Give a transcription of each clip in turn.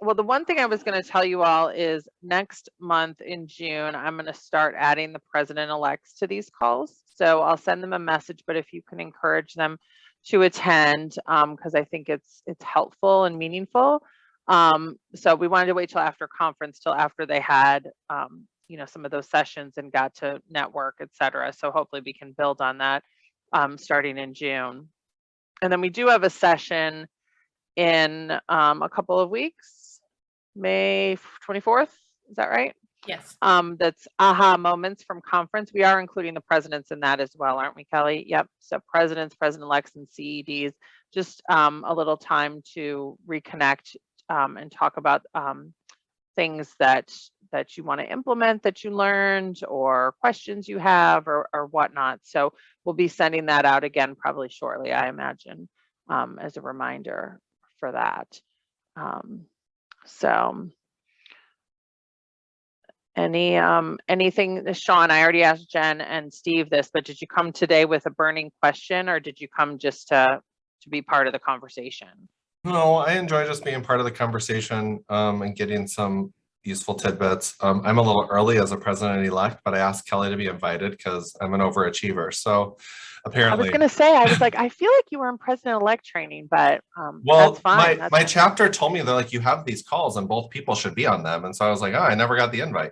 Well, the one thing I was going to tell you all is next month in June, I'm going to start adding the president-elects to these calls. So I'll send them a message, but if you can encourage them to attend, because I think it's helpful and meaningful. So we wanted to wait till after conference, till after they had, some of those sessions and got to network, et cetera. So hopefully we can build on that starting in June. And then we do have a session in a couple of weeks, May 24th, is that right? Yes. That's aha moments from conference. We are including the presidents in that as well, aren't we, Kelly? Yep. So presidents, president-elects, and CEDs, just a little time to reconnect and talk about things that you want to implement, that you learned, or questions you have, or whatnot. So we'll be sending that out again probably shortly, I imagine, as a reminder for that. So anything, Sean, I already asked Jen and Steve this, but did you come today with a burning question, or did you come just to be part of the conversation? No, I enjoy just being part of the conversation and getting some useful tidbits. I'm a little early as a president-elect, but I asked Kelly to be invited because I'm an overachiever. So apparently, I was going to say, I was like, I feel like you were in president-elect training, but well, that's fine. My chapter told me, they're like, you have these calls and both people should be on them. And so I was like, oh, I never got the invite.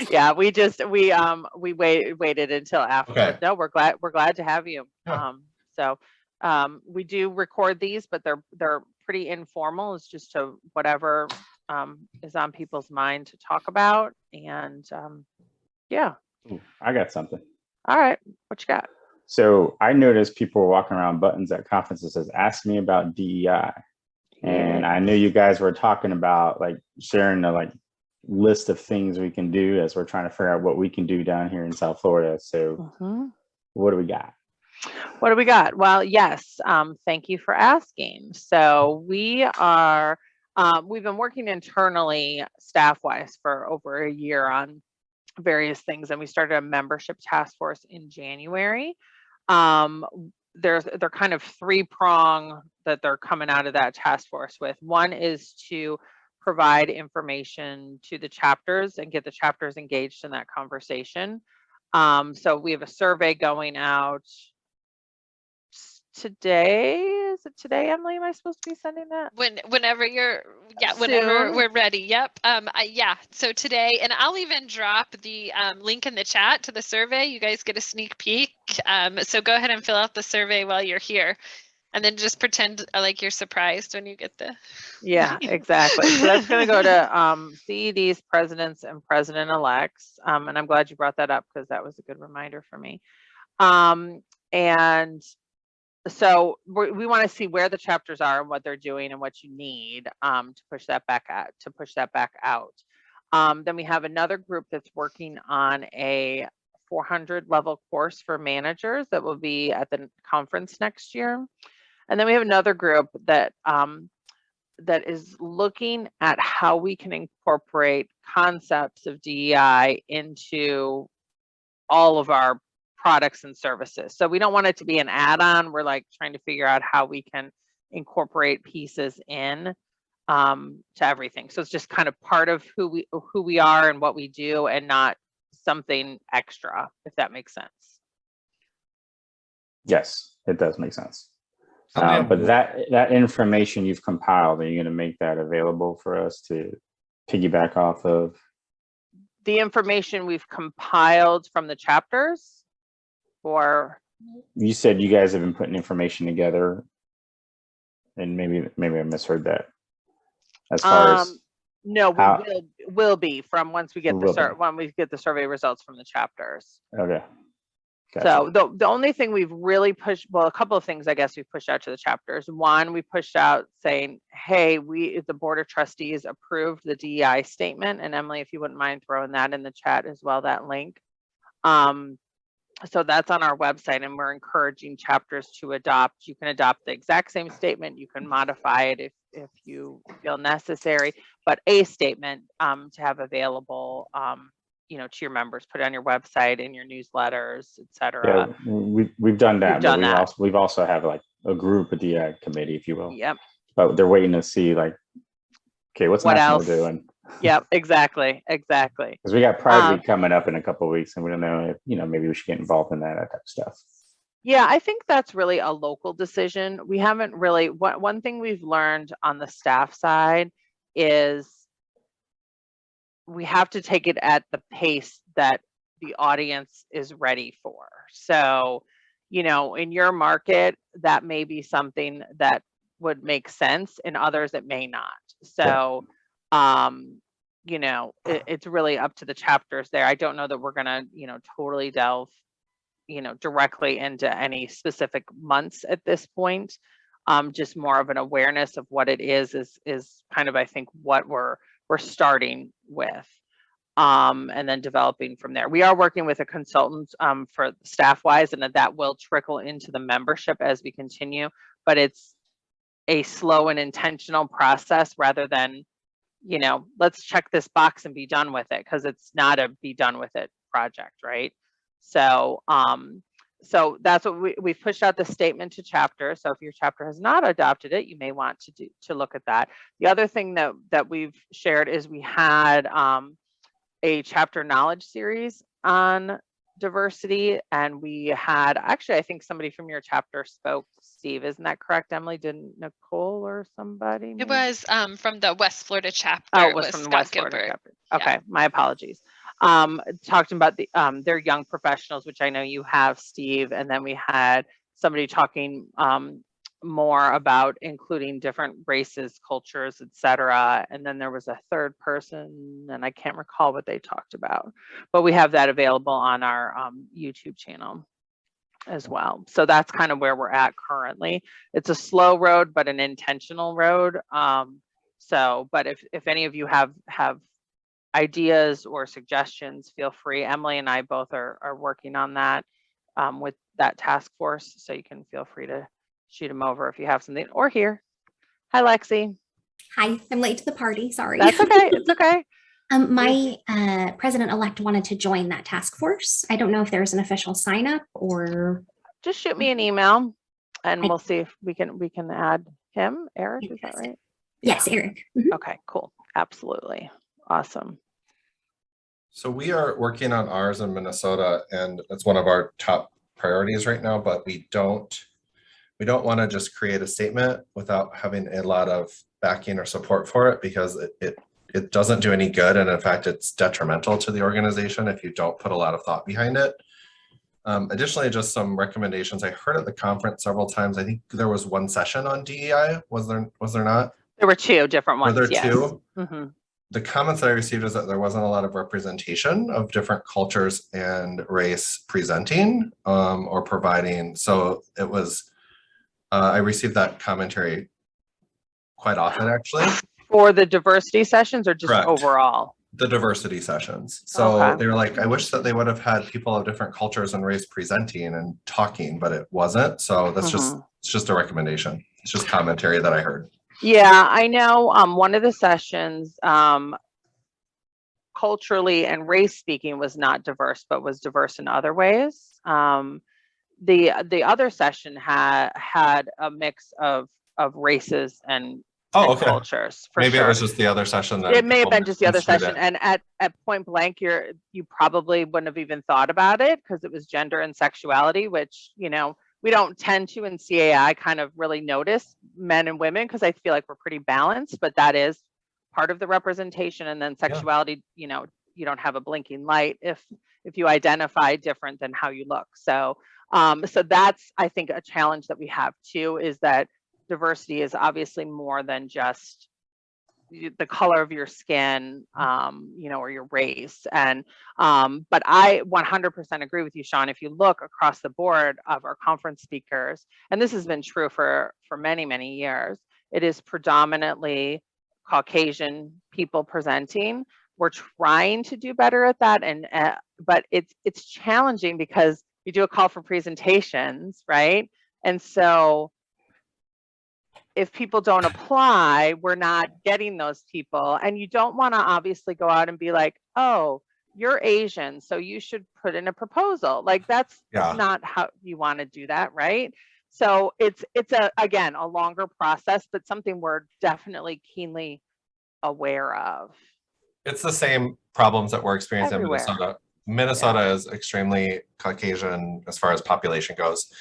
Yeah, we waited until after. Okay. No, we're glad to have you. Yeah. So we do record these, but they're pretty informal. It's just to whatever is on people's mind to talk about. And yeah. Ooh, I got something. All right, what you got? So I noticed people were walking around buttons at conferences that says, ask me about DEI. And I knew you guys were talking about like sharing the like list of things we can do as we're trying to figure out what we can do down here in South Florida. So what do we got? What do we got? Well, yes, thank you for asking. So we are, we've been working internally staff-wise for over a year on various things, and we started a membership task force in January. They're kind of three-prong that they're coming out of that task force with. One is to provide information to the chapters and get the chapters engaged in that conversation. So we have a survey going out today. Is it today, Emily? Am I supposed to be sending that? Whenever we're ready. Yep. Yeah. So today, and I'll even drop the link in the chat to the survey. You guys get a sneak peek. So go ahead and fill out the survey while you're here, and then just pretend like you're surprised when you get the. Yeah, exactly. So that's going to go to CEDs, presidents, and president-elects. And I'm glad you brought that up because that was a good reminder for me. And so we want to see where the chapters are and what they're doing and what you need to push that back out. Then we have another group that's working on a 400 level course for managers that will be at the conference next year. And then we have another group that that is looking at how we can incorporate concepts of DEI into all of our products and services. So we don't want it to be an add-on. We're like trying to figure out how we can incorporate pieces in to everything. So it's just kind of part of who we are and what we do, and not something extra, if that makes sense. Yes, it does make sense. But that information you've compiled, are you going to make that available for us to piggyback off of? The information we've compiled from the chapters? Or you said you guys have been putting information together, and maybe I misheard that. As far as no, we will be from once we get the survey results from the chapters. Okay. Gotcha. So the only thing we've really pushed, well, a couple of things I guess we've pushed out to the chapters. One, we pushed out saying, hey, the Board of Trustees approved the DEI statement. And Emily, if you wouldn't mind throwing that in the chat as well, that link. So that's on our website, and we're encouraging chapters to adopt. You can adopt the exact same statement. You can modify it if you feel necessary, but a statement to have available, to your members, put it on your website, in your newsletters, etc. Yeah, we've done that. We've also have like a group, a DI committee, if you will. Yep. But they're waiting to see like Okay, what's What National else? doing? Yep, exactly. Because we got Pride Week coming up in a couple of weeks, and we don't know if, maybe we should get involved in that type of stuff. Yeah, I think that's really a local decision. We haven't really, one thing we've learned on the staff side is we have to take it at the pace that the audience is ready for. So, in your market, that may be something that would make sense. In others, it may not. So, it's really up to the chapters there. I don't know that we're gonna, totally delve, directly into any specific months at this point. Just more of an awareness of what it is kind of, I think, what we're starting with. And then developing from there. We are working with a consultant for staff wise, and that will trickle into the membership as we continue, but it's a slow and intentional process rather than, let's check this box and be done with it, because it's not a be done with it project, right? So, so that's what we've pushed out the statement to chapter. So if your chapter has not adopted it, you may want to look at that. The other thing that we've shared is we had a chapter knowledge series on diversity, and we had, actually, I think somebody from your chapter spoke. Steve, isn't that correct, Emily? Didn't Nicole or somebody? It was from the West Florida chapter. Oh, it was from the West Florida chapter. Okay, my apologies. Talking about their young professionals, which I know you have, Steve, and then we had somebody talking more about including different races, cultures, etc. And then there was a third person, and I can't recall what they talked about, but we have that available on our YouTube channel as well. So that's kind of where we're at currently. It's a slow road, but an intentional road. But if any of you have ideas or suggestions, feel free. Emily and I both are working on that with that task force, so you can feel free to shoot them over if you have something, or here. Hi, Lexi. Hi, I'm late to the party. Sorry. That's okay. It's okay. My president-elect wanted to join that task force. I don't know if there's an official sign up, or just shoot me an email, and we'll see if we can add him. Eric, is that right? Yes, Eric. Okay, cool. Absolutely. Awesome. So we are working on ours in Minnesota, and it's one of our top priorities right now, but we don't want to just create a statement without having a lot of backing or support for it, because it doesn't do any good. And in fact, it's detrimental to the organization if you don't put a lot of thought behind it. Additionally, just some recommendations. I heard at the conference several times. I think there was one session on DEI. Was there not? There were two different ones. Were there yes. two? Mm-hmm. The comments that I received is that there wasn't a lot of representation of different cultures and race presenting or providing. So it was, I received that commentary quite often, actually. For the diversity sessions, or just Correct. Overall? The diversity sessions. So okay. They were like, I wish that they would have had people of different cultures and race presenting and talking, but it wasn't. So that's it's just a recommendation. It's just commentary that I heard. Yeah, I know one of the sessions, culturally and race speaking, was not diverse, but was diverse in other ways. The other session had a mix of races and cultures. For maybe sure. It was just the other session. It may have been just the other session. And at point blank, you probably wouldn't have even thought about it, because it was gender and sexuality, which, we don't tend to in CAI kind of really notice men and women, because I feel like we're pretty balanced, but that is part of the representation. And then sexuality, you don't have a blinking light if you identify different than how you look. So so that's, I think, a challenge that we have too, is that diversity is obviously more than just the color of your skin, or your race. And but I 100% agree with you, Sean. If you look across the board of our conference speakers, and this has been true for many, many years, it is predominantly Caucasian people presenting. We're trying to do better at that, and but it's challenging, because you do a call for presentations, right? And so if people don't apply, we're not getting those people. And you don't want to obviously go out and be like, oh, you're Asian, so you should put in a proposal. Like that's not how you want to do that, right? So it's again, a longer process, but something we're definitely keenly aware of? It's the same problems that we're experiencing in Everywhere. Minnesota. Minnesota is extremely Caucasian as far as population goes.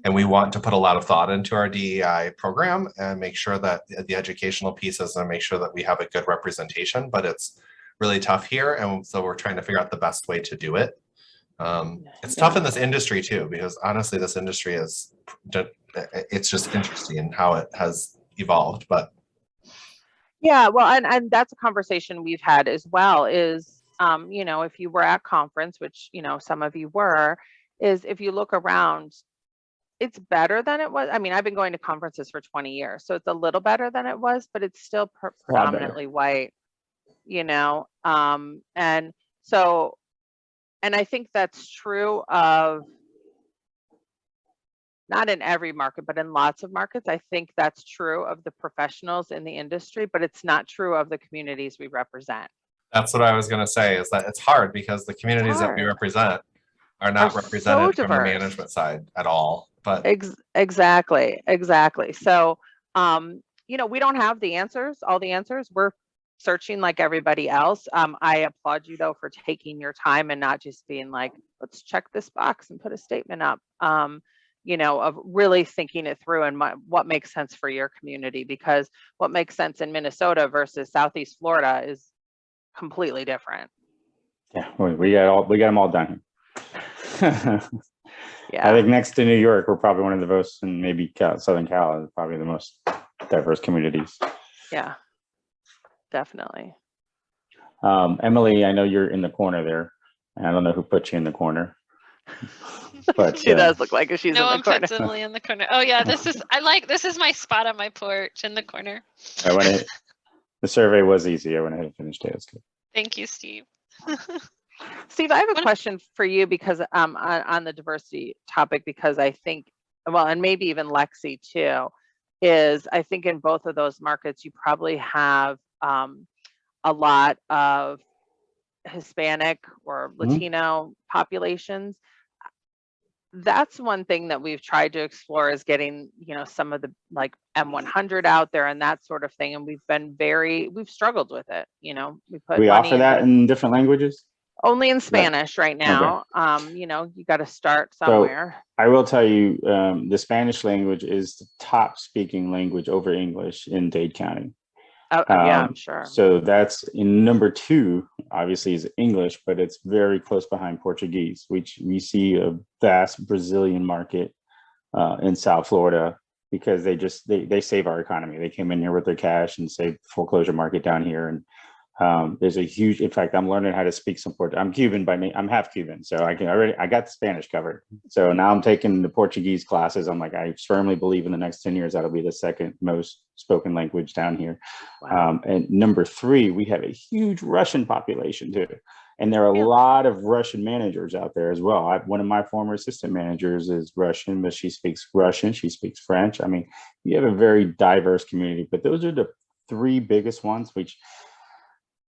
And we want to put a lot of thought into our DEI program and make sure that the educational pieces and make sure that we have a good representation, but it's really tough here. And so we're trying to figure out the best way to do it. It's tough in this industry too, because honestly, this industry is, it's just interesting how it has evolved, but. Yeah, well, and that's a conversation we've had as well is, you know, if you were at conference, which, you know, some of you were, is if you look around, it's better than it was. I mean, I've been going to conferences for 20 years, so it's a little better than it was, but it's still predominantly white, you know? And so, and I think that's true of, not in every market, but in lots of markets. I think that's true of the professionals in the industry, but it's not true of the communities we represent. That's what I was going to say, is that it's hard because the communities that we represent are not represented from the management side at all. But exactly. So, you know, we don't have the answers, all the answers. We're searching like everybody else. I applaud you though for taking your time and not just being like, let's check this box and put a statement up. You know, of really thinking it through and what makes sense for your community, because what makes sense in Minnesota versus Southeast Florida is completely different. Yeah, we got them all done here. Yeah, I think next to New York, we're probably one of the most, and maybe Southern Cal is probably the most diverse communities. Yeah, definitely. Emily, I know you're in the corner there, and I don't know who put you in the corner. But she does look like she's in the corner. No, I'm in the corner. Oh yeah, this is my spot on my porch in the corner. The survey was easy. I went ahead and finished it. It's good. Thank you, Steve. Steve, I have a question for you because on the diversity topic, because I think, well, and maybe even Lexi too, is I think in both of those markets, you probably have a lot of Hispanic or Latino populations. That's one thing that we've tried to explore, is getting, you know, some of the like M100 out there and that sort of thing. And we've struggled with it. You know, we offer that in different languages. Only in Spanish right now. Okay. You know, you got to start somewhere. So I will tell you, the Spanish language is the top speaking language over English in Dade County. Yeah, I'm sure. So that's in number 2, obviously, is English, but it's very close behind Portuguese, which we see a vast Brazilian market in South Florida, because they save our economy. They came in here with their cash and saved the foreclosure market down here. And there's a huge, in fact, I'm learning how to speak some Portuguese. I'm Cuban by name. I'm half Cuban, so I got the Spanish covered. So now I'm taking the Portuguese classes. I'm like, I firmly believe in the next 10 years, that'll be the second most spoken language down here. Wow. And number 3, we have a huge Russian population too. And there are a lot of Russian managers out there as well. One of my former assistant managers is Russian, but she speaks Russian, she speaks French. I mean, you have a very diverse community, but those are the 3 biggest ones, which,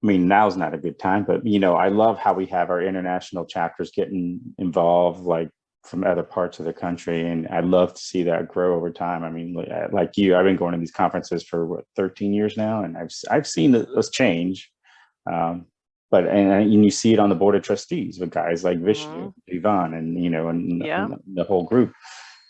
I mean, now's not a good time, but, you know, I love how we have our international chapters getting involved, like from other parts of the country. And I'd love to see that grow over time. I mean, like you, I've been going to these conferences for 13 years now, and I've seen those change. But you see it on the board of trustees with guys like Vishnu, Ivan, and, you know, and the whole group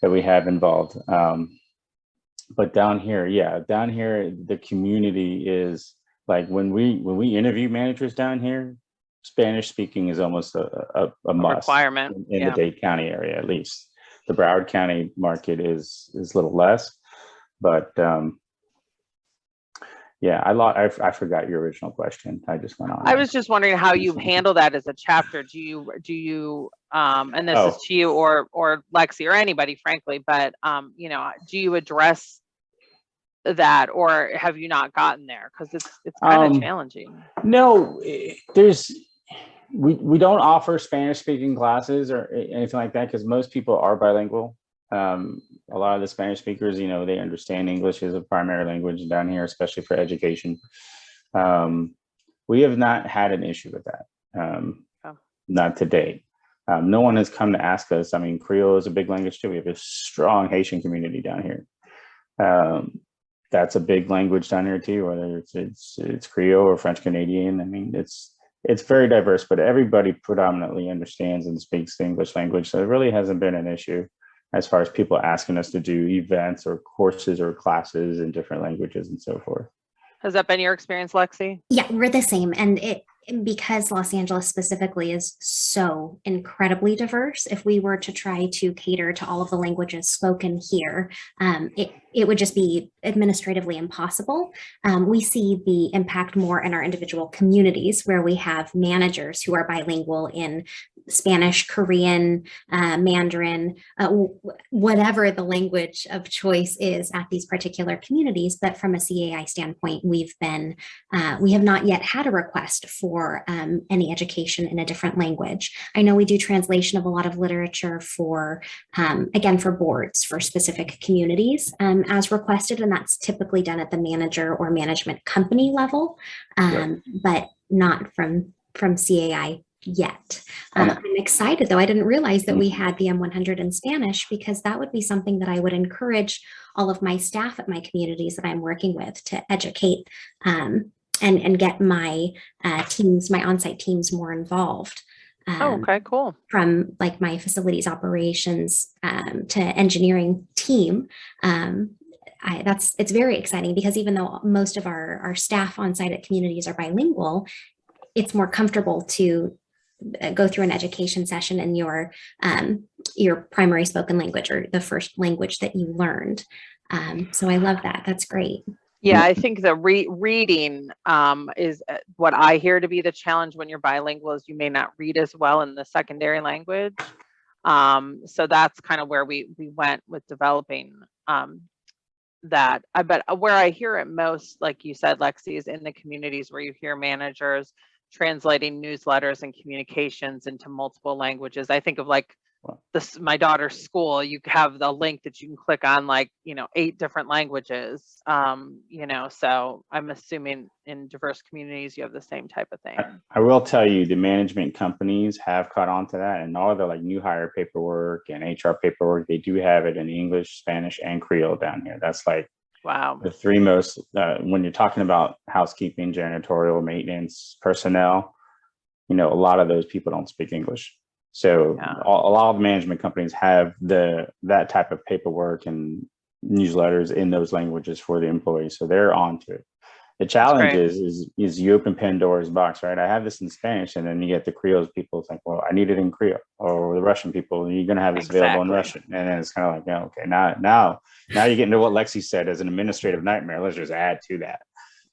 that we have involved. But down here, the community is, like, when we interview managers down here, Spanish speaking is almost a must requirement in the Dade County area, at least. The Broward County market is a little less, but I forgot your original question. I just went on. I was just wondering how you handle that as a chapter. Do you and this is to you or Lexi or anybody, frankly, but you know, do you address that, or have you not gotten there? Because it's kind of challenging. No, we don't offer Spanish speaking classes or anything like that, because most people are bilingual. A lot of the Spanish speakers, you know, they understand English as a primary language down here, especially for education. We have not had an issue with that. Not to date. No one has come to ask us. I mean, Creole is a big language too. We have a strong Haitian community down here. that's a big language down here too, whether it's Creole or French Canadian. I mean, it's very diverse, but everybody predominantly understands and speaks the English language. So it really hasn't been an issue as far as people asking us to do events or courses or classes in different languages and so forth. Has that been your experience, Lexi? Yeah, we're the same. And because Los Angeles specifically is so incredibly diverse, if we were to try to cater to all of the languages spoken here, it would just be administratively impossible. We see the impact more in our individual communities where we have managers who are bilingual in Spanish, Korean, Mandarin, whatever the language of choice is at these particular communities. But from a CAI standpoint, we have not yet had a request for any education in a different language. I know we do translation of a lot of literature for, again, for boards, for specific communities as requested, and that's typically done at the manager or management company level, but not from CAI yet. I'm excited though. I didn't realize that we had the M100 in Spanish, because that would be something that I would encourage all of my staff at my communities that I'm working with to educate and get my teams, my on-site teams more involved. Okay, cool. From like my facilities operations to engineering team. It's very exciting, because even though most of our staff on site at communities are bilingual, it's more comfortable to go through an education session in your primary spoken language, or the first language that you learned. So I love that. That's great. Yeah, I think the reading is what I hear to be the challenge when you're bilingual, is you may not read as well in the secondary language. So that's kind of where we went with developing that. But where I hear it most, like you said, Lexi, is in the communities where you hear managers translating newsletters and communications into multiple languages. I think of like my daughter's school, you have the link that you can click on, like, 8 different languages, so I'm assuming in diverse communities you have the same type of thing. I will tell you, the management companies have caught on to that, and all the like new hire paperwork and HR paperwork, they do have it in English, Spanish, and Creole down here. That's like, wow, the 3 most, when you're talking about housekeeping, janitorial, maintenance, personnel, a lot of those people don't speak English. So a lot of management companies have that type of paperwork and newsletters in those languages for the employees. So they're on to it. The challenge is you open Pandora's box, right? I have this in Spanish, and then you get the Creole people. It's like, well, I need it in Creole. Or the Russian people, you're going to have this available in Russian. And then it's kind of like, yeah, okay, now you get into what Lexi said as an administrative nightmare. Let's just add to that.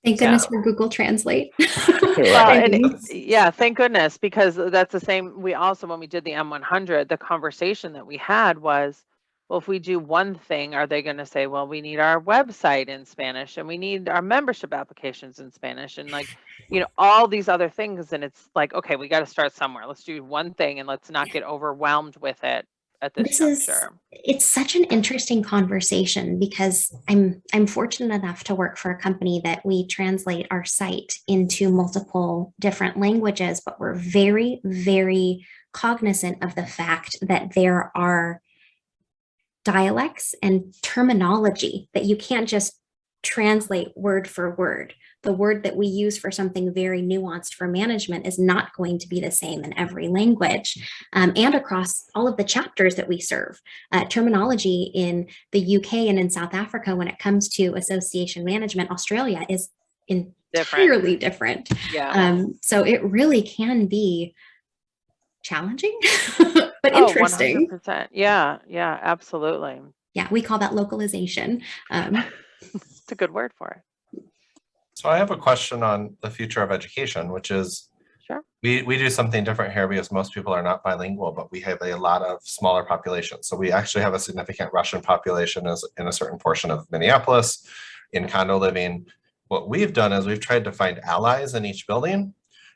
Thank goodness for Google Translate. Yeah, thank goodness, because that's the same. We also, when we did the M100, the conversation that we had was, well, if we do one thing, are they going to say, well, we need our website in Spanish, and we need our membership applications in Spanish, and like, all these other things. And it's like, okay, we got to start somewhere. Let's do one thing, and let's not get overwhelmed with it at this juncture. It's such an interesting conversation, because I'm fortunate enough to work for a company that we translate our site into multiple different languages, but we're very, very cognizant of the fact that there are dialects and terminology that you can't just translate word for word. The word that we use for something very nuanced for management is not going to be the same in every language, and across all of the chapters that we serve. Terminology in the UK and in South Africa, when it comes to association management, Australia is entirely different. Yeah. So it really can be challenging, but interesting. 100%. Yeah, absolutely. Yeah, we call that localization. It's a good word for it. So I have a question on the future of education, which is, sure, we do something different here because most people are not bilingual, but we have a lot of smaller populations. So we actually have a significant Russian population in a certain portion of Minneapolis in condo living. What we've done is we've tried to find allies in each building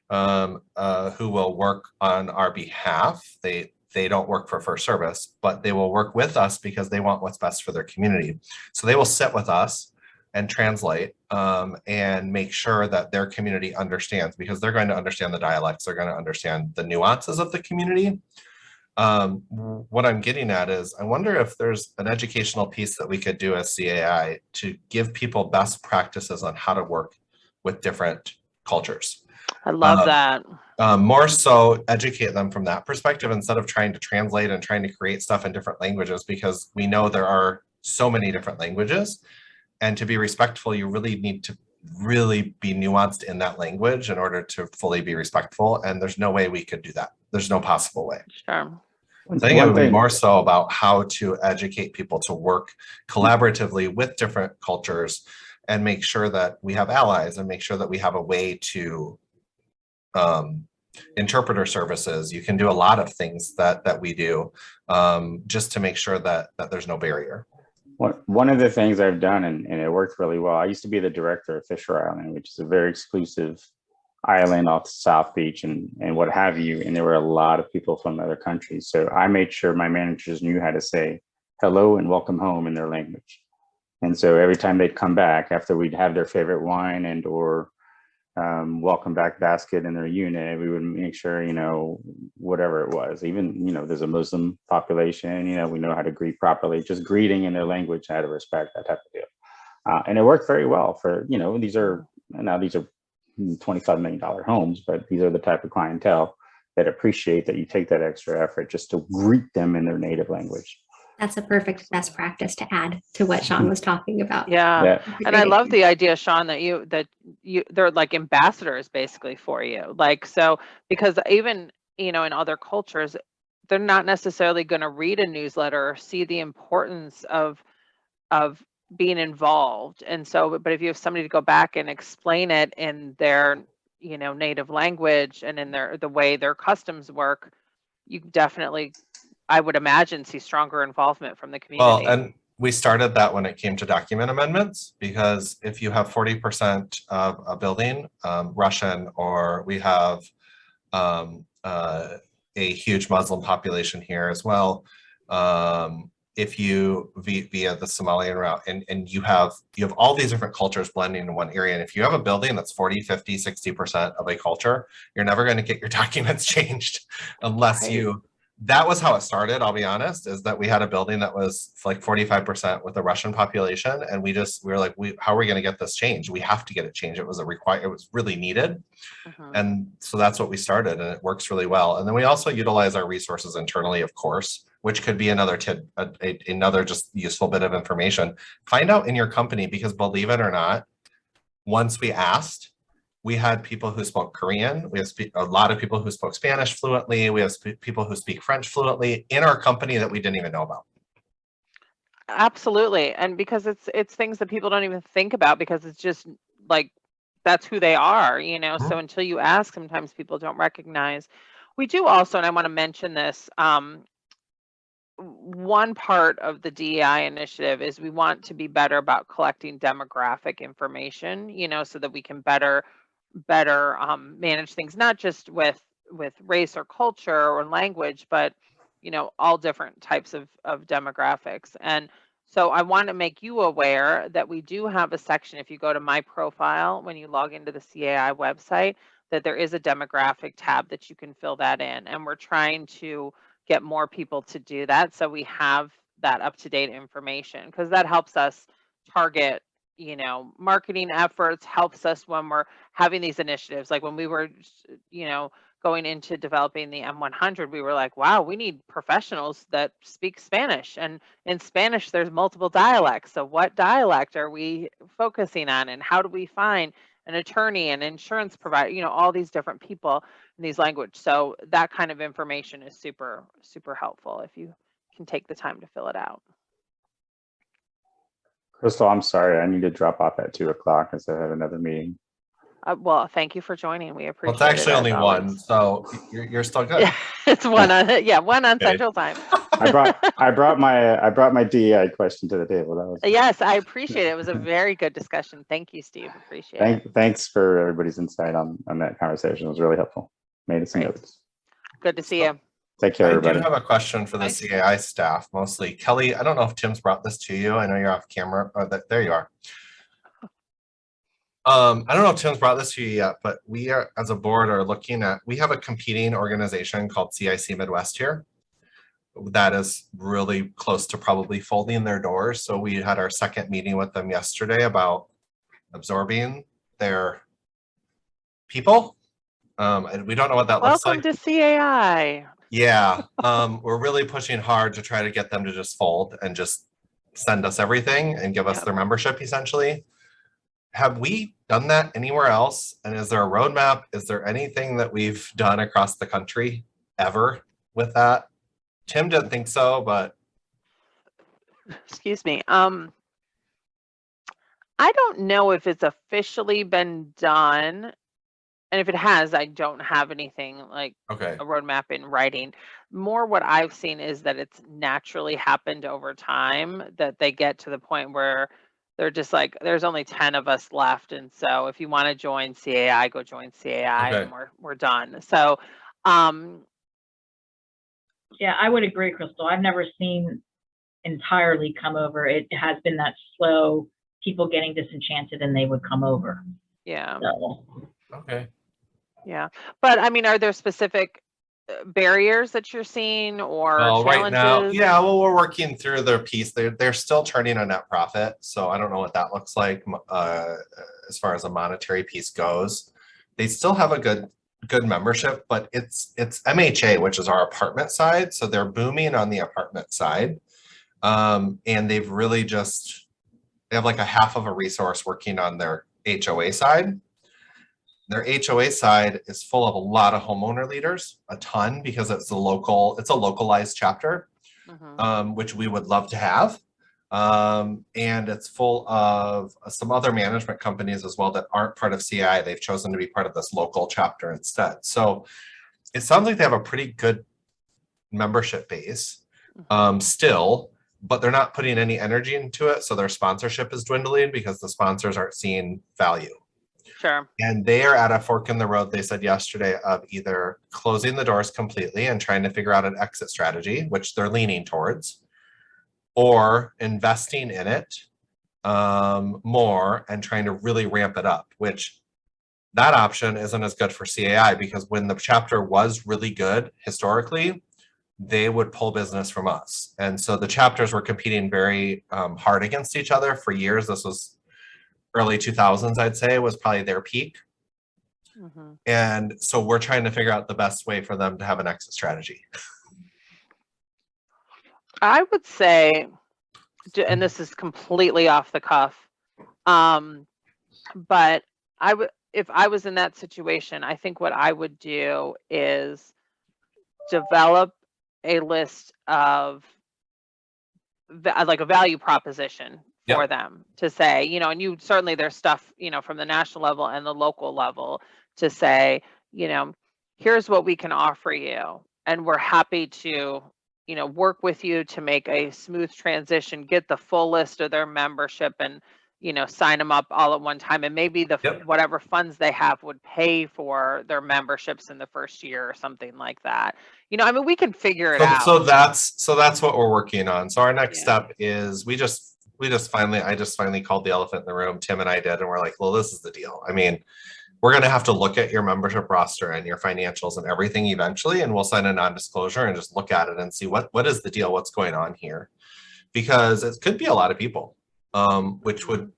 who will work on our behalf. They don't work for First Service, but they will work with us because they want what's best for their community. So they will sit with us and translate and make sure that their community understands, because they're going to understand the dialects, they're going to understand the nuances of the community. What I'm getting at is I wonder if there's an educational piece that we could do as CAI to give people best practices on how to work with different cultures. I love that. More so educate them from that perspective instead of trying to translate and trying to create stuff in different languages, because we know there are so many different languages. And to be respectful, you really need to really be nuanced in that language in order to fully be respectful. And there's no way we could do that. There's no possible way. Sure. I think it would be more so about how to educate people to work collaboratively with different cultures and make sure that we have allies and make sure that we have a way to interpreter services. You can do a lot of things that we do just to make sure that there's no barrier. One of the things I've done, and it worked really well, I used to be the director of Fisher Island, which is a very exclusive island off the South Beach and what have you. And there were a lot of people from other countries. So I made sure my managers knew how to say hello and welcome home in their language. And so every time they'd come back after we'd have their favorite wine and or welcome back basket in their unit, we would make sure, you know, whatever it was, even, you know, there's a Muslim population, you know, we know how to greet properly, just greeting in their language out of respect, that type of deal. And it worked very well for, you know, these are $25 million homes, but these are the type of clientele that appreciate that you take that extra effort just to greet them in their native language. That's a perfect best practice to add to what Sean was talking about. Yeah. And I love the idea, Sean, that they're like ambassadors basically for you. Like, so, because even, you know, in other cultures, they're not necessarily going to read a newsletter or see the importance of being involved. And so, but if you have somebody to go back and explain it in their, you know, native language and in the way their customs work, you definitely, I would imagine, see stronger involvement from the community. Well, and we started that when it came to document amendments, because if you have 40% of a building Russian, or we have a huge Muslim population here as well, if you via the Somalian route, and you have all these different cultures blending in one area, and if you have a building that's 40, 50, 60% of a culture, you're never going to get your documents changed unless you. That was how it started, I'll be honest, is that we had a building that was like 45% with the Russian population. And we were like, how are we going to get this changed? We have to get it changed. It was it was really needed. And so that's what we started, and it works really well. And then we also utilize our resources internally, of course, which could be another just useful bit of information. Find out in your company, because believe it or not, once we asked, we had people who spoke Korean. We have a lot of people who spoke Spanish fluently. We have people who speak French fluently in our company that we didn't even know about. Absolutely. And because it's things that people don't even think about, because it's just like, that's who they are, you know. So until you ask, sometimes people don't recognize. We do also, and I want to mention this, one part of the DEI initiative is we want to be better about collecting demographic information, you know, so that we can better manage things, not just with race or culture or language, but, you know, all different types of demographics. And so I want to make you aware that we do have a section, if you go to my profile, when you log into the CAI website, that there is a demographic tab that you can fill that in. And we're trying to get more people to do that, so we have that up-to-date information, because that helps us target, you know, marketing efforts, helps us when we're having these initiatives. Like when we were, you know, going into developing the M100, we were like, wow, we need professionals that speak Spanish. And in Spanish, there's multiple dialects. So what dialect are we focusing on? And how do we find an attorney, an insurance provider, you know, all these different people in these languages. So that kind of information is super, super helpful if you can take the time to fill it out. Crystal, I'm sorry, I need to drop off at 2 o'clock because I have another meeting. Well, thank you for joining. We appreciate it. Well, it's actually only one, so you're still good. Yeah, it's one on one on Central Time. I brought my DEI question to the table. That was yes, I appreciate it. It was a very good discussion. Thank you, Steve. Appreciate it. Thanks for everybody's insight on that conversation. It was really helpful. Made some notes. Good to see you. Take care, everybody. I do have a question for the CAI staff, mostly. Kelly, I don't know if Tim's brought this to you. I know you're off camera. There you are. I don't know if Tim's brought this to you yet, but we are, as a board, are looking at, we have a competing organization called CIC Midwest here. that is really close to probably folding their doors. So we had our second meeting with them yesterday about absorbing their people. And we don't know what that looks Welcome like. to CAI. Yeah, we're really pushing hard to try to get them to just fold and just send us everything and give us Yep. their membership essentially. Have we done that anywhere else? And is there a roadmap? Is there anything that we've done across the country ever with that? Tim didn't think so, but Excuse me. I don't know if it's officially been done. And if it has, I don't have anything like okay. a roadmap in writing. More what I've seen is that it's naturally happened over time, that they get to the point where they're just like, there's only 10 of us left. And so if you want to join CAI, go join CAI Okay. and we're done. So yeah, I would agree, Crystal. I've never seen entirely come over. It has been that slow, people getting disenchanted and they would come over. yeah. So, Okay. Yeah. But I mean, are there specific barriers that you're seeing or Well, right challenges? now, yeah, well, we're working through their piece. They're still turning a net profit. So I don't know what that looks like as far as a monetary piece goes. They still have a good membership, but it's MHA, which is our apartment side. So they're booming on the apartment side. And they've really they have like a half of a resource working on their HOA side. Their HOA side is full of a lot of homeowner leaders, a ton, because it's a localized chapter, which we would love to have. And it's full of some other management companies as well that aren't part of CAI. They've chosen to be part of this local chapter instead. So it sounds like they have a pretty good membership base still, but they're not putting any energy into it. So their sponsorship is dwindling because the sponsors aren't seeing value. Sure. And they are at a fork in the road, they said yesterday, of either closing the doors completely and trying to figure out an exit strategy, which they're leaning towards, or investing in it more and trying to really ramp it up, which that option isn't as good for CAI because when the chapter was really good historically, they would pull business from us. And so the chapters were competing very hard against each other for years. This was early 2000s, I'd say, was probably their peak. And so we're trying to figure out the best way for them to have an exit strategy. I would say, and this is completely off the cuff, but if I was in that situation, I think what I would do is develop a list of like a value proposition for them to say, and certainly there's stuff, from the national level and the local level to say, here's what we can offer you. And we're happy to, work with you to make a smooth transition, get the full list of their membership and, sign them up all at one time. And maybe whatever funds they have would pay for their memberships in the first year or something like that. We can figure it out. So that's what we're working on. So our next step is I just finally called the elephant in the room. Tim and I did, and we're like, well, this is the deal. I mean, we're going to have to look at your membership roster and your financials and everything eventually, and we'll sign a non-disclosure and just look at it and see what is the deal, what's going on here, because it could be a lot of people, which would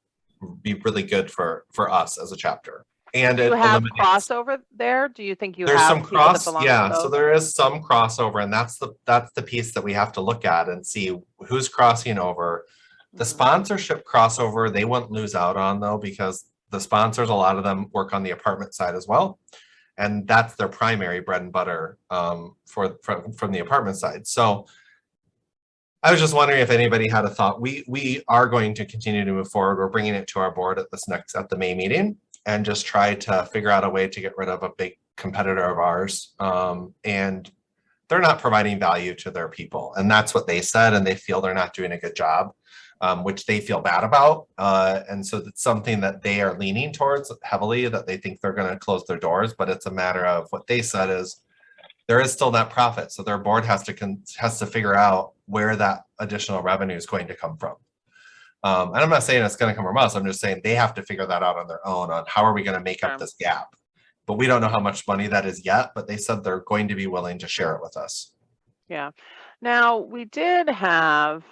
be really good for us as a chapter. And do you have crossover there? Do you think there's some so there is some crossover, and that's the piece that we have to look at and see who's crossing over. The sponsorship crossover, they wouldn't lose out on though, because the sponsors, a lot of them work on the apartment side as well. And that's their primary bread and butter from the apartment side. So I was just wondering if anybody had a thought. We are going to continue to move forward. We're bringing it to our board at the May meeting and just try to figure out a way to get rid of a big competitor of ours. And they're not providing value to their people. And that's what they said. And they feel they're not doing a good job, which they feel bad about. And so it's something that they are leaning towards heavily, that they think they're going to close their doors. But it's a matter of what they said is there is still net profit. So their board has to figure out where that additional revenue is going to come from. And I'm not saying it's going to come from us. I'm just saying they have to figure that out on their own on how are we going to make up this gap. But we don't know how much money that is yet, but they said they're going to be willing to share it with us. Yeah. Now, we did have,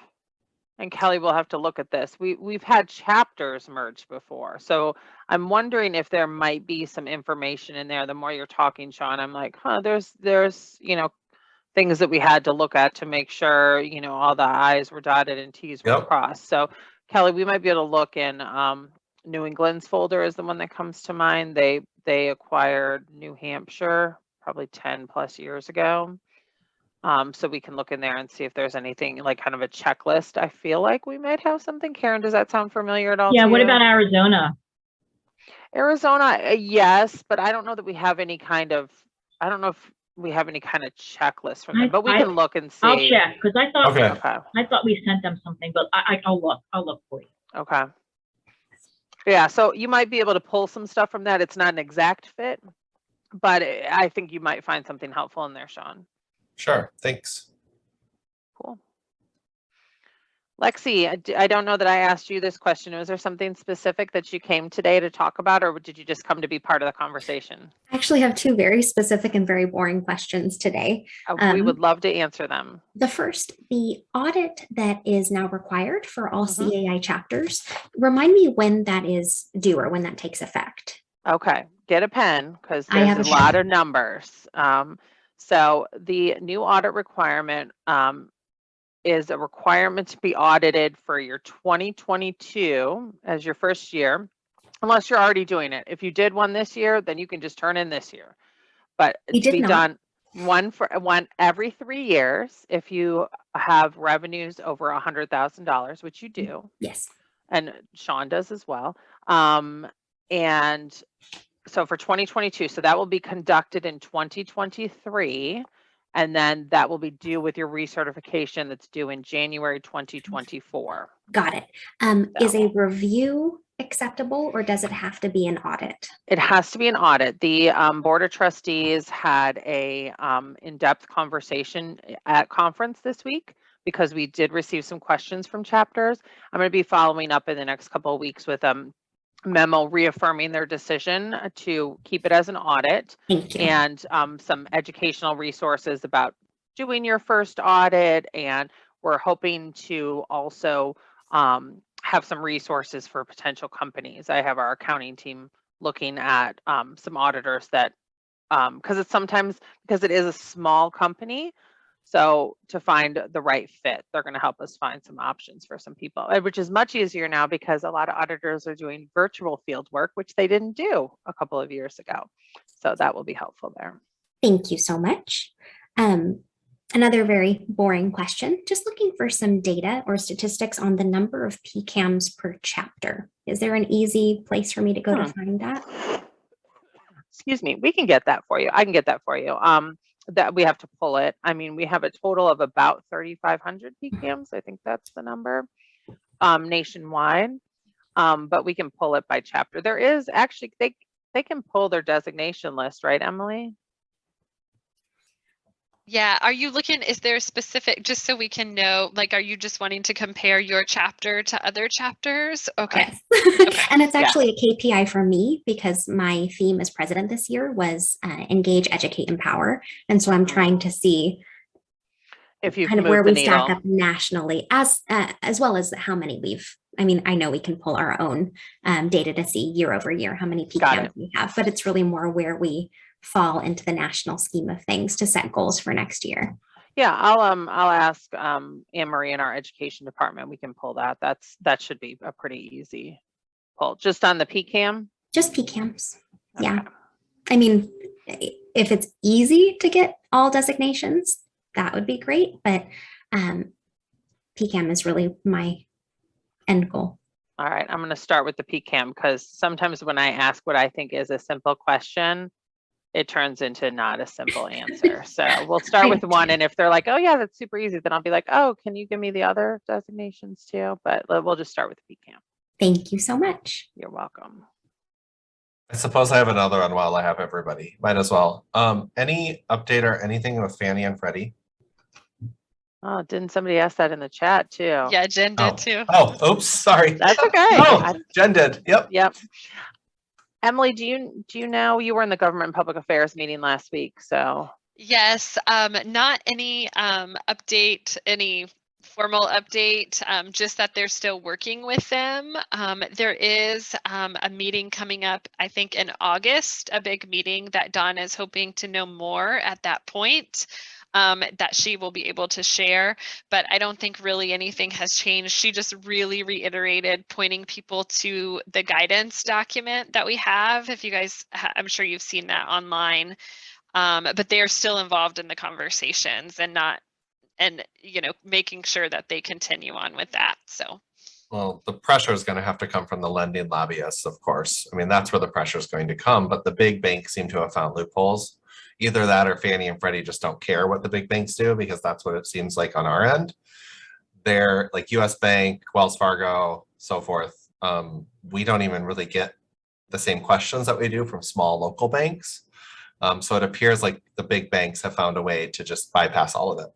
and Kelly will have to look at this, we've had chapters merged before. So I'm wondering if there might be some information in there. The more you're talking, Sean, I'm like, there's, things that we had to look at to make sure, all the I's were dotted and T's were Yep. crossed. So Kelly, we might be able to look in New England's folder is the one that comes to mind. They acquired New Hampshire probably 10 plus years ago. So we can look in there and see if there's anything like kind of a checklist. I feel like we might have something. Karen, does that sound familiar at all? Yeah, to what you? about Arizona? Arizona? Yes, but I don't know that we have any kind of, I don't know if we have any kind of checklist from them, but we can look and see. I'll check, because I thought Okay. we sent them something, but I'll look for you. Okay. Yeah, so you might be able to pull some stuff from that. It's not an exact fit, but I think you might find something helpful in there, Sean. Sure. Thanks. Cool. Lexi, I don't know that I asked you this question. Was there something specific that you came today to talk about, or did you just come to be part of the conversation? I actually have two very specific and very boring questions today. We would love to answer them. The first, the audit that is now required for all CAI chapters, remind me when that is due or when that takes effect. Okay, get a pen because there's a lot of numbers. So the new audit requirement is a requirement to be audited for your 2022 as your first year, unless you're already doing it. If you did one this year, then you can just turn in this year. But to be done one every 3 years if you have revenues over $100,000, which you do. Yes. And Sean does as well. And so for 2022, so that will be conducted in 2023. And then that will be due with your recertification that's due in January 2024. Got it. Is a review acceptable or does it have to be an audit? It has to be an audit. The Board of Trustees had a in-depth conversation at conference this week because we did receive some questions from chapters. I'm going to be following up in the next couple of weeks with memo reaffirming their decision to keep it as an audit. Thank you. And some educational resources about doing your first audit. And we're hoping to also have some resources for potential companies. I have our accounting team looking at some auditors that, because it is a small company, so to find the right fit, they're going to help us find some options for some people, which is much easier now because a lot of auditors are doing virtual field work, which they didn't do a couple of years ago. So that will be helpful there. Thank you so much. Another very boring question, just looking for some data or statistics on the number of PCAMs per chapter. Is there an easy place for me to go to find that? Excuse me, we can get that for you. I can get that for you. That we have to pull it. I mean, we have a total of about 3,500 PCAMs. I think that's the number nationwide, but we can pull it by chapter. There is actually, they can pull their designation list, right, Emily? Yeah, are you looking, is there a specific, just so we can know, like, are you just wanting to compare your chapter to other chapters? Okay. Yes. Okay. And it's actually a KPI for me because my theme as president this year was engage, educate, empower. And so I'm trying to see if you kind of where we stack up nationally as well as how many I mean, I know we can pull our own data to see year over year how many PCAMs we have, but it's really more where we fall into the national scheme of things to set goals for next year. Yeah, I'll ask Anne-Marie in our education department. We can pull that. That should be a pretty easy pull. Just on the PCAM? Just PCAMs. Okay. Yeah. I mean, if it's easy to get all designations, that would be great. But PCAM is really my end goal. All right, I'm going to start with the PCAM because sometimes when I ask what I think is a simple question, it turns into not a simple answer. So we'll start with one. And if they're like, oh yeah, that's super easy, then I'll be like, oh, can you give me the other designations too? But we'll just start with the PCAM. Thank you so much. You're welcome. I suppose I have another one while I have everybody. Might as well. Any update or anything with Fannie and Freddie? Oh, didn't somebody ask that in the chat too? Yeah, Jen did too. Oh, oops, sorry. That's okay. Oh, Jen did. Yep. Emily, do you know, you were in the government and public affairs meeting last week, so Yes, not any update, any formal update, just that they're still working with them. There is a meeting coming up, I think in August, a big meeting that Dawn is hoping to know more at that point. That she will be able to share, but I don't think really anything has changed. She just really reiterated pointing people to the guidance document that we have. If you guys, I'm sure you've seen that online, but they are still involved in the conversations and not, and making sure that they continue on with that. So. Well, the pressure is going to have to come from the lending lobbyists, of course. I mean, that's where the pressure is going to come, but the big banks seem to have found loopholes. Either that or Fannie and Freddie just don't care what the big banks do, because that's what it seems like on our end. They're like US Bank, Wells Fargo, so forth. We don't even really get the same questions that we do from small local banks. So it appears like the big banks have found a way to just bypass all of it.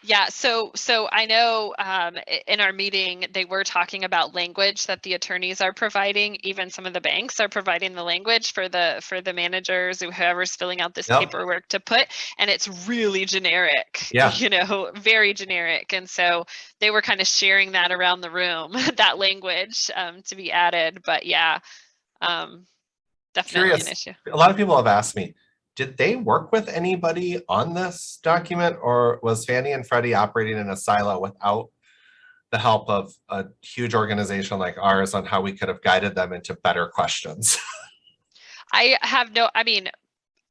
Yeah, so I know in our meeting, they were talking about language that the attorneys are providing. Even some of the banks are providing the language for the managers or whoever's filling out this paperwork to put, and it's really generic, very generic. And so they were kind of sharing that around the room, that language to be added. But yeah, definitely an issue. A lot of people have asked me, did they work with anybody on this document, or was Fannie and Freddie operating in a silo without the help of a huge organization like ours on how we could have guided them into better questions? I have no idea.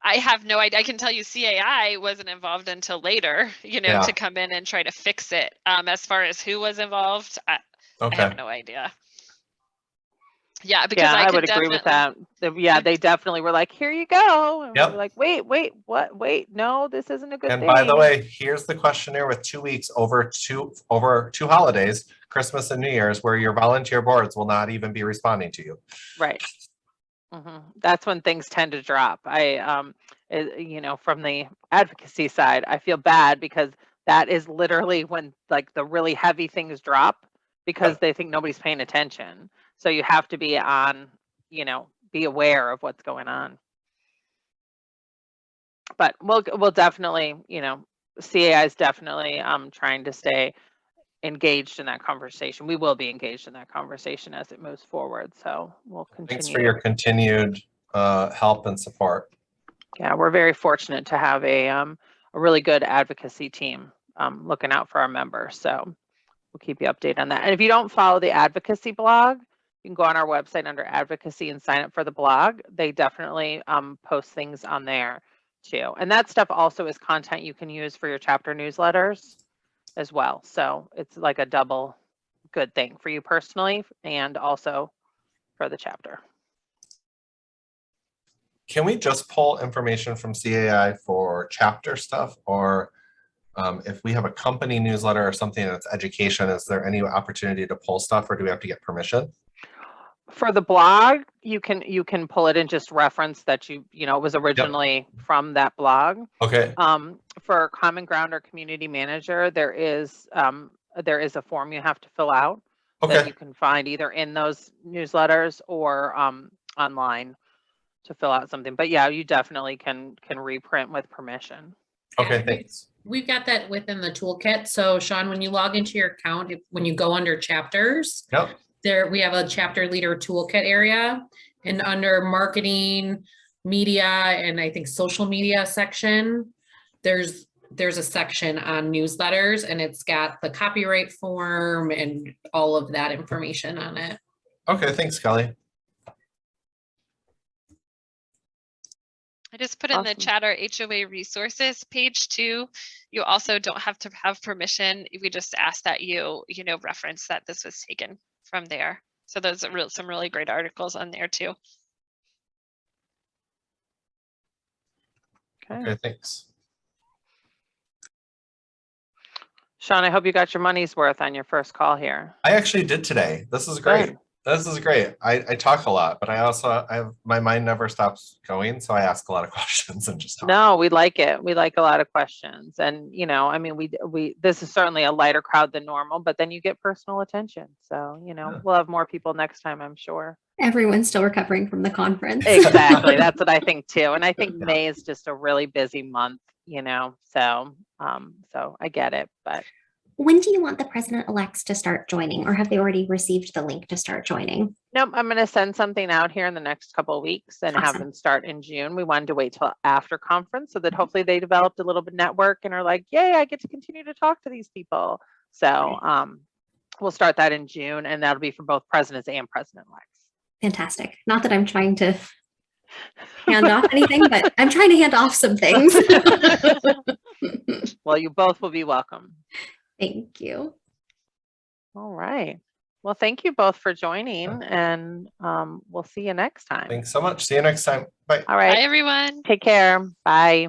I can tell you CAI wasn't involved until later, to come in and try to fix it. As far as who was involved, I have no idea. Yeah, because I would agree with that. Yeah, they definitely were like, here you go. And we were like, wait, what? Wait, no, this isn't a good thing. And by the way, here's the questionnaire with 2 weeks over two holidays, Christmas and New Year's, where your volunteer boards will not even be responding to you. Right. That's when things tend to drop. From the advocacy side, I feel bad because that is literally when like the really heavy things drop, because they think nobody's paying attention. So you have to be on, be aware of what's going on. But we'll definitely, CAI is definitely trying to stay engaged in that conversation. We will be engaged in that conversation as it moves forward. So we'll continue. Thanks for your continued help and support. Yeah, we're very fortunate to have a really good advocacy team looking out for our members. So we'll keep you updated on that. And if you don't follow the advocacy blog, you can go on our website under advocacy and sign up for the blog. They definitely post things on there too. And that stuff also is content you can use for your chapter newsletters as well. So it's like a double good thing for you personally and also for the chapter. Can we just pull information from CAI for chapter stuff, or if we have a company newsletter or something that's education, is there any opportunity to pull stuff, or do we have to get permission? For the blog, you can pull it and just reference that it was originally from that blog. Okay. For Common Ground or Community Manager, there is a form you have to fill out that you can find either in those newsletters or online to fill out something. But yeah, you definitely can reprint with permission. Okay, thanks. We've got that within the toolkit. So Sean, when you log into your account, when you go under chapters, there we have a chapter leader toolkit area, and under marketing, media, and I think social media section, there's a section on newsletters, and it's got the copyright form and all of that information on it. Okay, thanks, Kelly. I just put in the chat our HOA resources page too. You also don't have to have permission. We just ask that you reference that this was taken from there. So those are some really great articles on there too. Okay, thanks. Sean, I hope you got your money's worth on your first call here. I actually did today. This is great. This is great. I talk a lot, but my mind never stops going. So I ask a lot of questions and just talk. No, we like it. We like a lot of questions. And, I mean, this is certainly a lighter crowd than normal, but then you get personal attention. So, we'll have more people next time, I'm sure. Everyone's still recovering from the conference. Exactly. That's what I think too. And I think May is just a really busy month, so I get it, but. When do you want the president-elects to start joining, or have they already received the link to start joining? Nope, I'm going to send something out here in the next couple of weeks and have them start in June. We wanted to wait till after conference so that hopefully they developed a little bit network and are like, yay, I get to continue to talk to these people. So we'll start that in June, and that'll be for both presidents and president-elects. Fantastic. Not that I'm trying to hand off anything, but I'm trying to hand off some things. Well, you both will be welcome. Thank you. All right. Well, thank you both for joining, and we'll see you next time. Thanks so much. See you next time. Bye. All right. Bye, everyone. Take care. Bye.